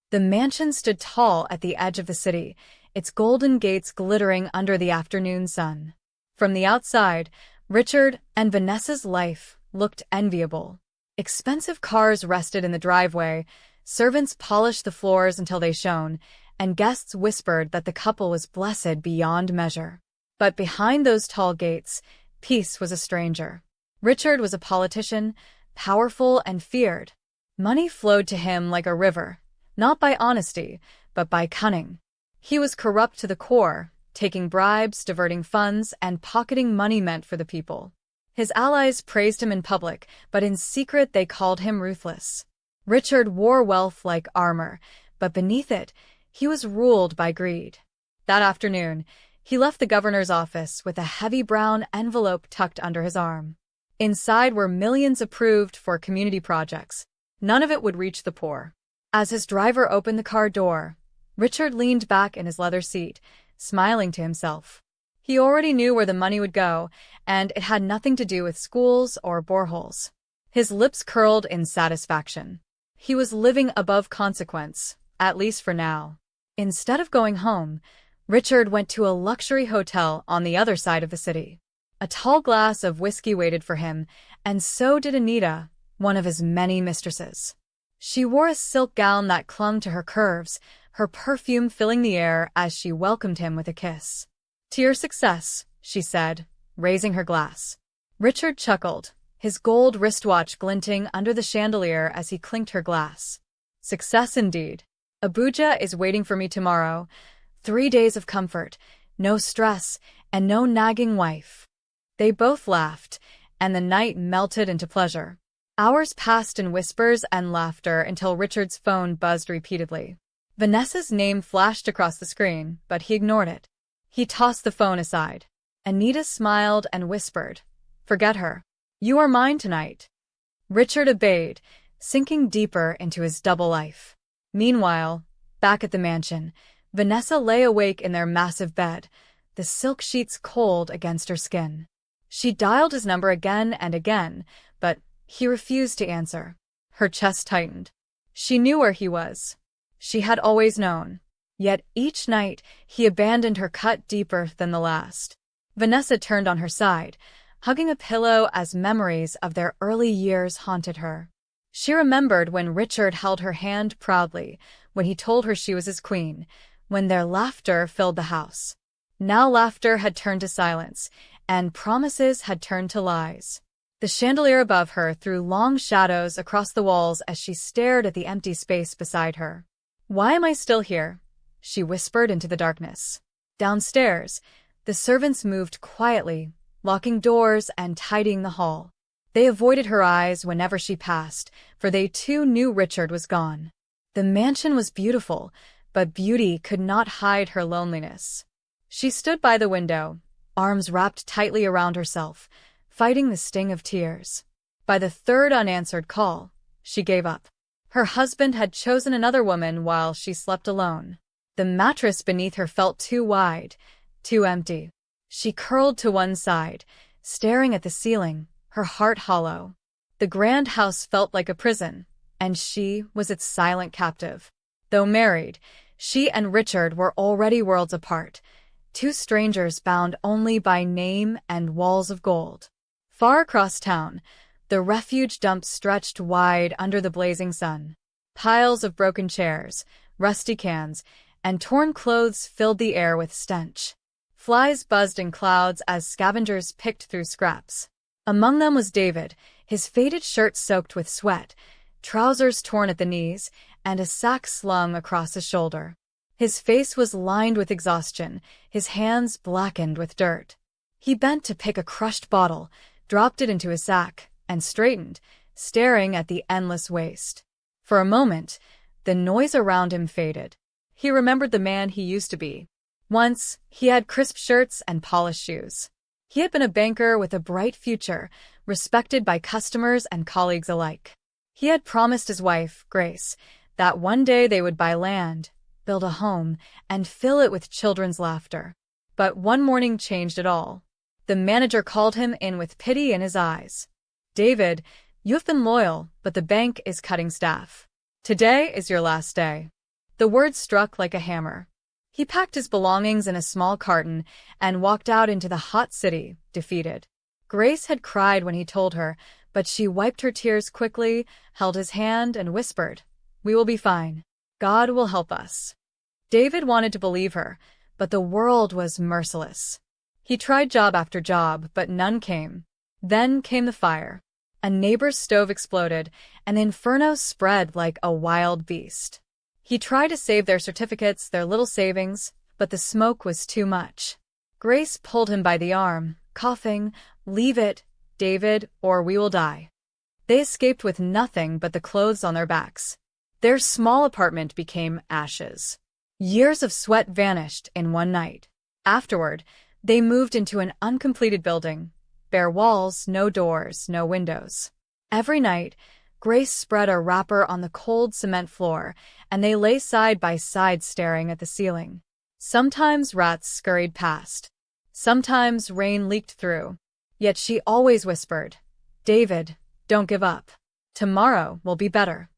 The mansion stood tall at the edge of the city, its golden gates glittering under the afternoon sun. From the outside, Richard and Vanessa's life looked enviable. Expensive cars rested in the driveway, servants polished the floors until they shone, and guests whispered that the couple was blessed beyond measure. But behind those tall gates, peace was a stranger. Richard was a politician, powerful and feared. Money flowed to him like a river, not by honesty, but by cunning. He was corrupt to the core, taking bribes, diverting funds, and pocketing money meant for the people. His allies praised him in public, but in secret they called him ruthless. Richard wore wealth like armor, but beneath it, he was ruled by greed. That afternoon, he left the governor's office with a heavy brown envelope tucked under his arm. Inside were millions approved for community projects. None of it would reach the poor. As his driver opened the car door, Richard leaned back in his leather seat, smiling to himself. He already knew where the money would go, and it had nothing to do with schools or boreholes. His lips curled in satisfaction. He was living above consequence, at least for now. Instead of going home, Richard went to a luxury hotel on the other side of the city. A tall glass of whiskey waited for him, and so did Anita, one of his many mistresses. She wore a silk gown that clung to her curves, her perfume filling the air as she welcomed him with a kiss. "To your success," she said, raising her glass. Richard chuckled, his gold wristwatch glinting under the chandelier as he clinked her glass. "Success indeed. Abuja is waiting for me tomorrow. 3 days of comfort, no stress, and no nagging wife." They both laughed, and the night melted into pleasure. Hours passed in whispers and laughter until Richard's phone buzzed repeatedly. Vanessa's name flashed across the screen, but he ignored it. He tossed the phone aside. Anita smiled and whispered, "Forget her. You are mine tonight." Richard obeyed, sinking deeper into his double life. Meanwhile, back at the mansion, Vanessa lay awake in their massive bed, the silk sheets cold against her skin. She dialed his number again and again, but he refused to answer. Her chest tightened. She knew where he was. She had always known. Yet each night he abandoned her cut deeper than the last. Vanessa turned on her side, hugging a pillow as memories of their early years haunted her. She remembered when Richard held her hand proudly, when he told her she was his queen, when their laughter filled the house. Now laughter had turned to silence, and promises had turned to lies. The chandelier above her threw long shadows across the walls as she stared at the empty space beside her. "Why am I still here?" she whispered into the darkness. Downstairs, the servants moved quietly, locking doors and tidying the hall. They avoided her eyes whenever she passed, for they too knew Richard was gone. The mansion was beautiful, but beauty could not hide her loneliness. She stood by the window, arms wrapped tightly around herself, fighting the sting of tears. By the third unanswered call, she gave up. Her husband had chosen another woman while she slept alone. The mattress beneath her felt too wide, too empty. She curled to one side, staring at the ceiling, her heart hollow. The grand house felt like a prison, and she was its silent captive. Though married, she and Richard were already worlds apart, two strangers bound only by name and walls of gold. Far across town, the refuge dump stretched wide under the blazing sun. Piles of broken chairs, rusty cans, and torn clothes filled the air with stench. Flies buzzed in clouds as scavengers picked through scraps. Among them was David, his faded shirt soaked with sweat, trousers torn at the knees, and a sack slung across his shoulder. His face was lined with exhaustion, his hands blackened with dirt. He bent to pick a crushed bottle, dropped it into his sack, and straightened, staring at the endless waste. For a moment, the noise around him faded. He remembered the man he used to be. Once, he had crisp shirts and polished shoes. He had been a banker with a bright future, respected by customers and colleagues alike. He had promised his wife, Grace, that one day they would buy land, build a home, and fill it with children's laughter. But one morning changed it all. The manager called him in with pity in his eyes. "David, you have been loyal, but the bank is cutting staff. Today is your last day." The word struck like a hammer. He packed his belongings in a small carton and walked out into the hot city, defeated. Grace had cried when he told her, but she wiped her tears quickly, held his hand, and whispered, "We will be fine. God will help us." David wanted to believe her, but the world was merciless. He tried job after job, but none came. Then came the fire. A neighbor's stove exploded, and the inferno spread like a wild beast. He tried to save their certificates, their little savings, but the smoke was too much. Grace pulled him by the arm, coughing, "Leave it, David, or we will die." They escaped with nothing but the clothes on their backs. Their small apartment became ashes. Years of sweat vanished in one night. Afterward, they moved into an uncompleted building. Bare walls, no doors, no windows. Every night, Grace spread a wrapper on the cold cement floor, and they lay side by side staring at the ceiling. Sometimes rats scurried past. Sometimes rain leaked through. Yet she always whispered, "David, don't give up. Tomorrow will be better."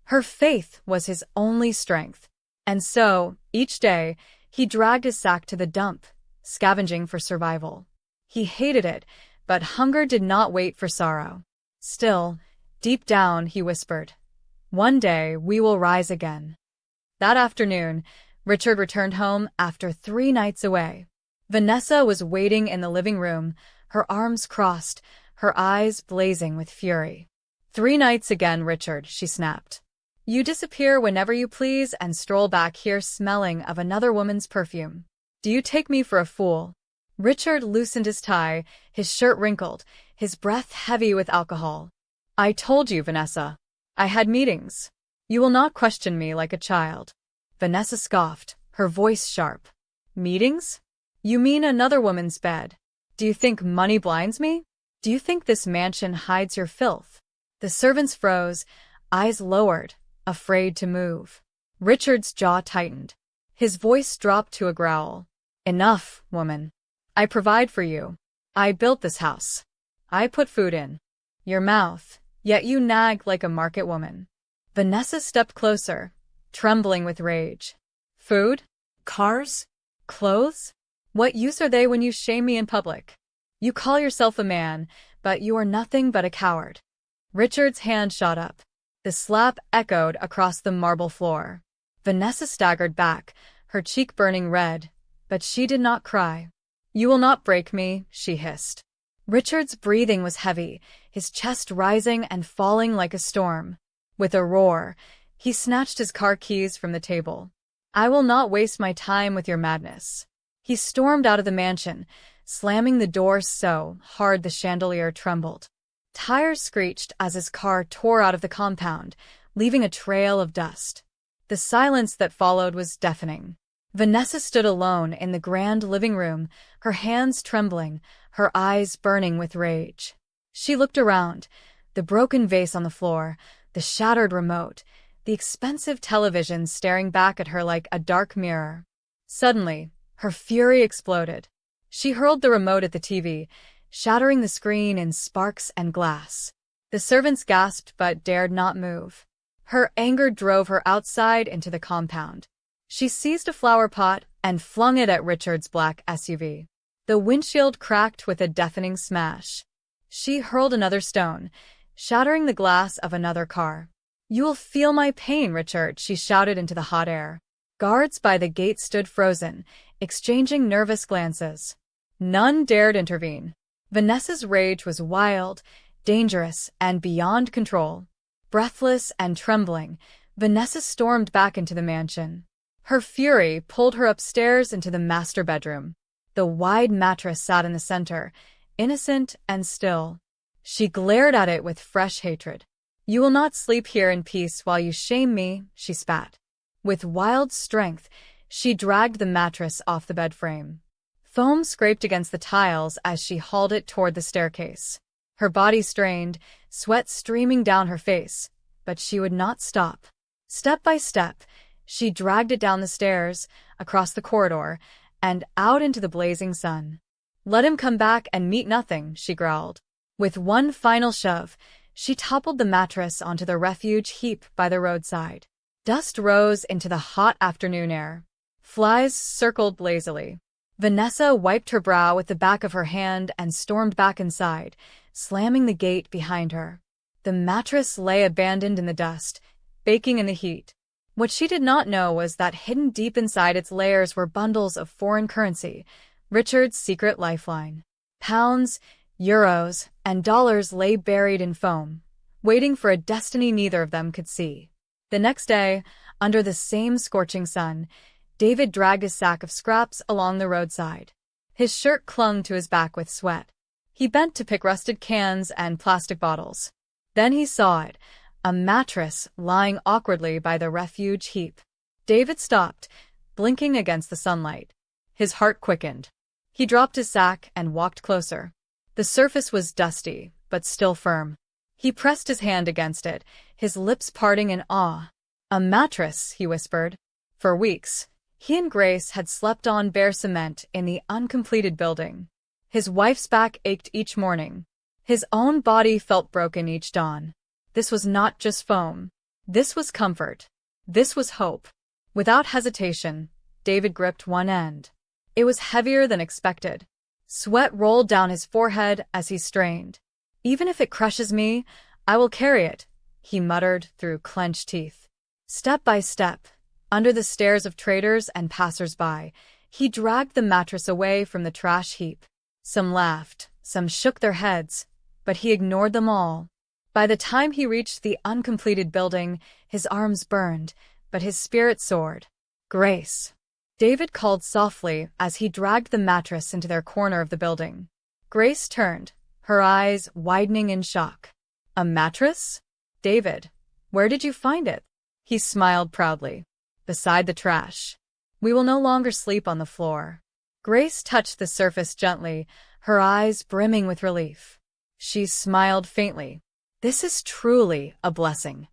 Her faith was his only strength. And so, each day, he dragged his sack to the dump, scavenging for survival. He hated it, but hunger did not wait for sorrow. Still, deep down, he whispered, "One day we will rise again." That afternoon, Richard returned home after 3 nights away. Vanessa was waiting in the living room, her arms crossed, her eyes blazing with fury. "3 nights again, Richard," she snapped. "You disappear whenever you please and stroll back here smelling of another woman's perfume. Do you take me for a fool?" Richard loosened his tie, his shirt wrinkled, his breath heavy with alcohol. "I told you, Vanessa. I had meetings. You will not question me like a child." Vanessa scoffed, her voice sharp. "Meetings? You mean another woman's bed? Do you think money blinds me? Do you think this mansion hides your filth?" The servants froze, eyes lowered, afraid to move. Richard's jaw tightened. His voice dropped to a growl. "Enough, woman. I provide for you. I built this house. I put food in your mouth, yet you nag like a market woman." Vanessa stepped closer, trembling with rage. "Food? Cars? Clothes? What use are they when you shame me in public? You call yourself a man, but you are nothing but a coward." Richard's hand shot up. The slap echoed across the marble floor. Vanessa staggered back, her cheek burning red, but she did not cry. "You will not break me," she hissed. Richard's breathing was heavy, his chest rising and falling like a storm. With a roar, he snatched his car keys from the table. "I will not waste my time with your madness." He stormed out of the mansion, slamming the door so hard the chandelier trembled. Tires screeched as his car tore out of the compound, leaving a trail of dust. The silence that followed was deafening. Vanessa stood alone in the grand living room, her hands trembling, her eyes burning with rage. She looked around, the broken vase on the floor, the shattered remote, the expensive television staring back at her like a dark mirror. Suddenly, her fury exploded. She hurled the remote at the TV, shattering the screen in sparks and glass. The servants gasped but dared not move. Her anger drove her outside into the compound. She seized a flower pot and flung it at Richard's black SUV. The windshield cracked with a deafening smash. She hurled another stone, shattering the glass of another car. "You will feel my pain, Richard," she shouted into the hot air. Guards by the gate stood frozen, exchanging nervous glances. None dared intervene. Vanessa's rage was wild, dangerous, and beyond control. Breathless and trembling, Vanessa stormed back into the mansion. Her fury pulled her upstairs into the master bedroom. The wide mattress sat in the center, innocent and still. She glared at it with fresh hatred. "You will not sleep here in peace while you shame me," she spat. With wild strength, she dragged the mattress off the bed frame. Foam scraped against the tiles as she hauled it toward the staircase. Her body strained, sweat streaming down her face, but she would not stop. Step by step, she dragged it down the stairs, across the corridor, and out into the blazing sun. "Let him come back and meet nothing," she growled. With one final shove, she toppled the mattress onto the refuge heap by the roadside. Dust rose into the hot afternoon air. Flies circled lazily. Vanessa wiped her brow with the back of her hand and stormed back inside, slamming the gate behind her. The mattress lay abandoned in the dust, baking in the heat. What she did not know was that hidden deep inside its layers were bundles of foreign currency, Richard's secret lifeline. Pounds, euros, and dollars lay buried in foam, waiting for a destiny neither of them could see. The next day, under the same scorching sun, David dragged his sack of scraps along the roadside. His shirt clung to his back with sweat. He bent to pick rusted cans and plastic bottles. Then he saw it, a mattress lying awkwardly by the refuge heap. David stopped, blinking against the sunlight. His heart quickened. He dropped his sack and walked closer. The surface was dusty, but still firm. He pressed his hand against it, his lips parting in awe. "A mattress," he whispered. For weeks, he and Grace had slept on bare cement in the uncompleted building. His wife's back ached each morning. His own body felt broken each dawn. This was not just foam. This was comfort. This was hope. Without hesitation, David gripped one end. It was heavier than expected. Sweat rolled down his forehead as he strained. "Even if it crushes me, I will carry it," he muttered through clenched teeth. Step by step, under the stares of traders and passers-by, he dragged the mattress away from the trash heap. Some laughed, some shook their heads, but he ignored them all. By the time he reached the uncompleted building, his arms burned, but his spirit soared. "Grace," David called softly as he dragged the mattress into their corner of the building. Grace turned, her eyes widening in shock. "A mattress? David, where did you find it?" He smiled proudly. "Beside the trash. We will no longer sleep on the floor." Grace touched the surface gently, her eyes brimming with relief. She smiled faintly. "This is truly a blessing."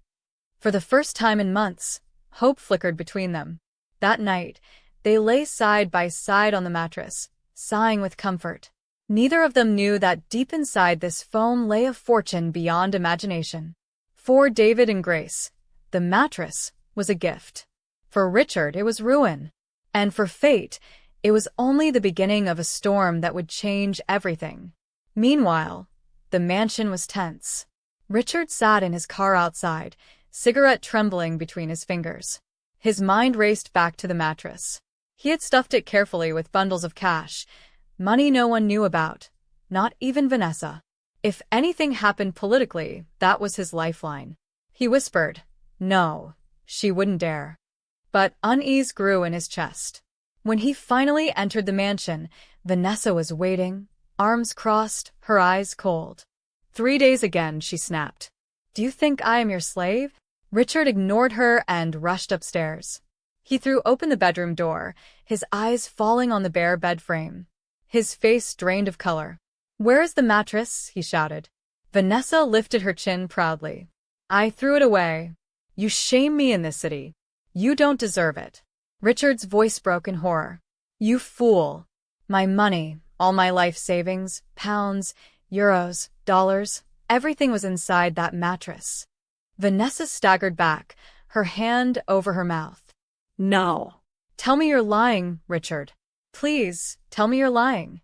For the first time in months, hope flickered between them. That night, they lay side by side on the mattress, sighing with comfort. Neither of them knew that deep inside this foam lay a fortune beyond imagination. For David and Grace, the mattress was a gift. For Richard, it was ruin. And for fate, it was only the beginning of a storm that would change everything. Meanwhile, the mansion was tense. Richard sat in his car outside, cigarette trembling between his fingers. His mind raced back to the mattress. He had stuffed it carefully with bundles of cash, money no one knew about, not even Vanessa. If anything happened politically, that was his lifeline. He whispered, "No, she wouldn't dare." But unease grew in his chest. When he finally entered the mansion, Vanessa was waiting, arms crossed, her eyes cold. "3 days again," she snapped. "Do you think I am your slave?" Richard ignored her and rushed upstairs. He threw open the bedroom door, his eyes falling on the bare bed frame. His face drained of color. "Where is the mattress?" he shouted. Vanessa lifted her chin proudly. "I threw it away. You shame me in this city. You don't deserve it." Richard's voice broke in horror. "You fool. My money, all my life savings, pounds, euros, dollars, everything was inside that mattress." Vanessa staggered back, her hand over her mouth. "No. Tell me you're lying, Richard. Please, tell me you're lying."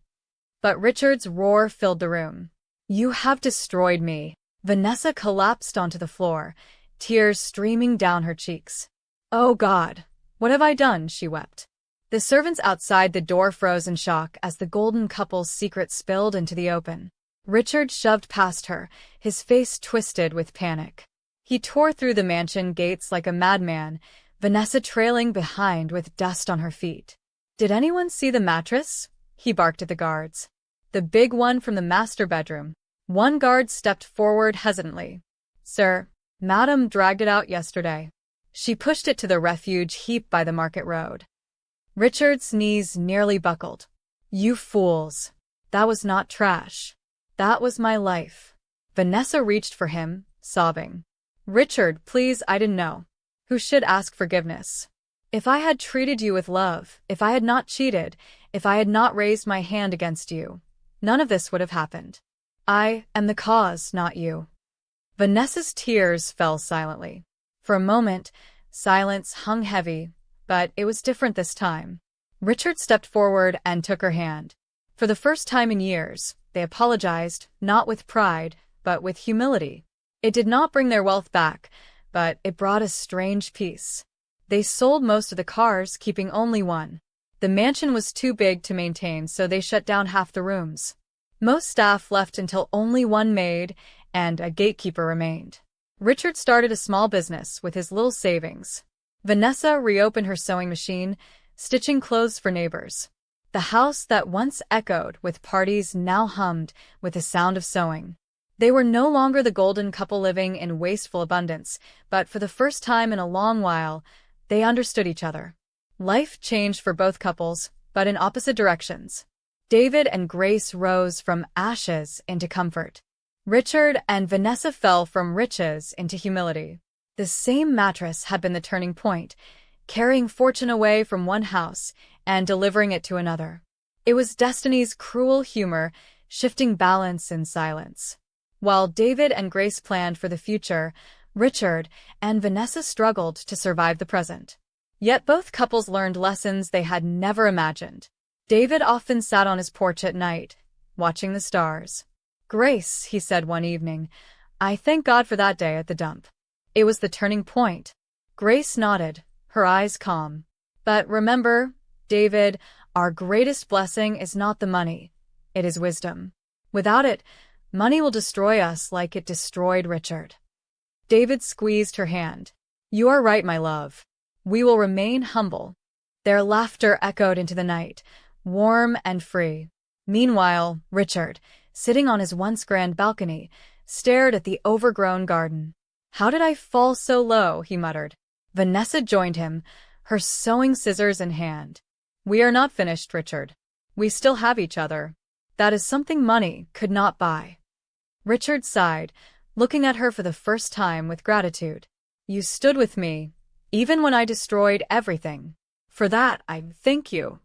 But Richard's roar filled the room. "You have destroyed me." Vanessa collapsed onto the floor, tears streaming down her cheeks. "Oh God, what have I done?" she wept. The servants outside the door froze in shock as the golden couple's secret spilled into the open. Richard shoved past her, his face twisted with panic. He tore through the mansion gates like a madman, Vanessa trailing behind with dust on her feet. "Did anyone see the mattress?" he barked at the guards. "The big one from the master bedroom." One guard stepped forward hesitantly. "Sir, Madam dragged it out yesterday. She pushed it to the refuge heap by the market road." Richard's knees nearly buckled. "You fools. That was not trash. That was my life." Vanessa reached for him, sobbing. "Richard, please, I didn't know. Who should ask forgiveness? If I had treated you with love, if I had not cheated, if I had not raised my hand against you, none of this would have happened. I am the cause, not you." Vanessa's tears fell silently. For a moment, Silence hung heavy, but it was different this time. Richard stepped forward and took her hand. For the first time in years, they apologized, not with pride, but with humility. It did not bring their wealth back, but it brought a strange peace. They sold most of the cars, keeping only one. The mansion was too big to maintain, so they shut down half the rooms. Most staff left until only one maid and a gatekeeper remained. Richard started a small business with his little savings. Vanessa reopened her sewing machine, stitching clothes for neighbors. The house that once echoed with parties now hummed with the sound of sewing. They were no longer the golden couple living in wasteful abundance, but for the first time in a long while, they understood each other. Life changed for both couples, but in opposite directions. David and Grace rose from ashes into comfort. Richard and Vanessa fell from riches into humility. The same mattress had been the turning point, carrying fortune away from one house and delivering it to another. It was destiny's cruel humor, shifting balance in silence. While David and Grace planned for the future, Richard and Vanessa struggled to survive the present. Yet both couples learned lessons they had never imagined. David often sat on his porch at night, watching the stars. "Grace," he said one evening, "I thank God for that day at the dump. It was the turning point." Grace nodded, her eyes calm. "But remember, David, our greatest blessing is not the money. It is wisdom. Without it, money will destroy us like it destroyed Richard." David squeezed her hand. "You are right, my love. We will remain humble." Their laughter echoed into the night, warm and free. Meanwhile, Richard, sitting on his once grand balcony, stared at the overgrown garden. "How did I fall so low?" he muttered. Vanessa joined him, her sewing scissors in hand. "We are not finished, Richard. We still have each other. That is something money could not buy." Richard sighed, looking at her for the first time with gratitude. "You stood with me, even when I destroyed everything. For that, I thank you."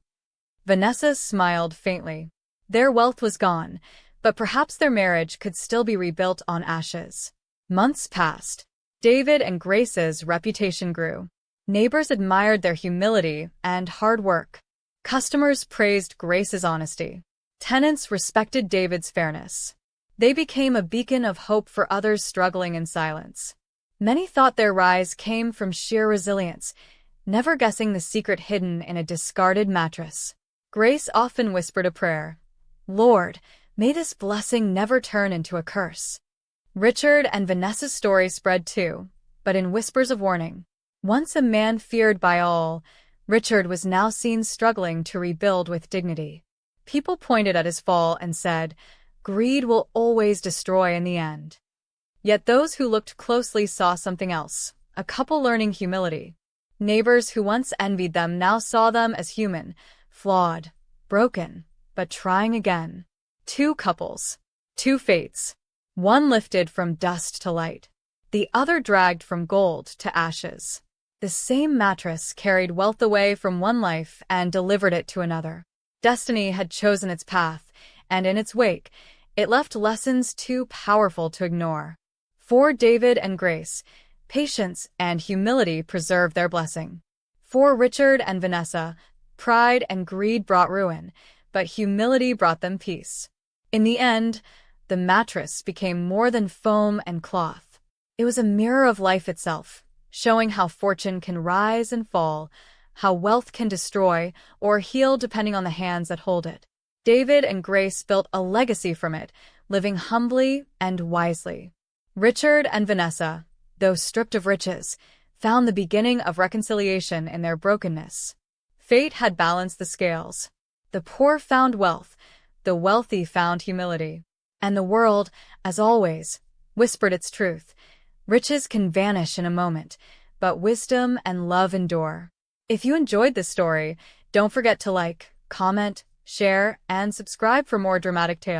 Vanessa smiled faintly. Their wealth was gone, but perhaps their marriage could still be rebuilt on ashes. Months passed. David and Grace's reputation grew. Neighbors admired their humility and hard work. Customers praised Grace's honesty. Tenants respected David's fairness. They became a beacon of hope for others struggling in silence. Many thought their rise came from sheer resilience, never guessing the secret hidden in a discarded mattress. Grace often whispered a prayer. "Lord, may this blessing never turn into a curse." Richard and Vanessa's story spread too, but in whispers of warning. Once a man feared by all, Richard was now seen struggling to rebuild with dignity. People pointed at his fall and said, "Greed will always destroy in the end." Yet those who looked closely saw something else, a couple learning humility. Neighbors who once envied them now saw them as human, flawed, broken, but trying again. Two couples, two fates. One lifted from dust to light. The other dragged from gold to ashes. The same mattress carried wealth away from one life and delivered it to another. Destiny had chosen its path, and in its wake, it left lessons too powerful to ignore. For David and Grace, patience and humility preserved their blessing. For Richard and Vanessa, pride and greed brought ruin, but humility brought them peace. In the end, the mattress became more than foam and cloth. It was a mirror of life itself, showing how fortune can rise and fall, how wealth can destroy or heal depending on the hands that hold it. David and Grace built a legacy from it, living humbly and wisely. Richard and Vanessa, though stripped of riches, found the beginning of reconciliation in their brokenness. Fate had balanced the scales. The poor found wealth, the wealthy found humility. And the world, as always, whispered its truth. Riches can vanish in a moment, but wisdom and love endure. If you enjoyed this story, don't forget to like, comment, share, and subscribe for more dramatic tales.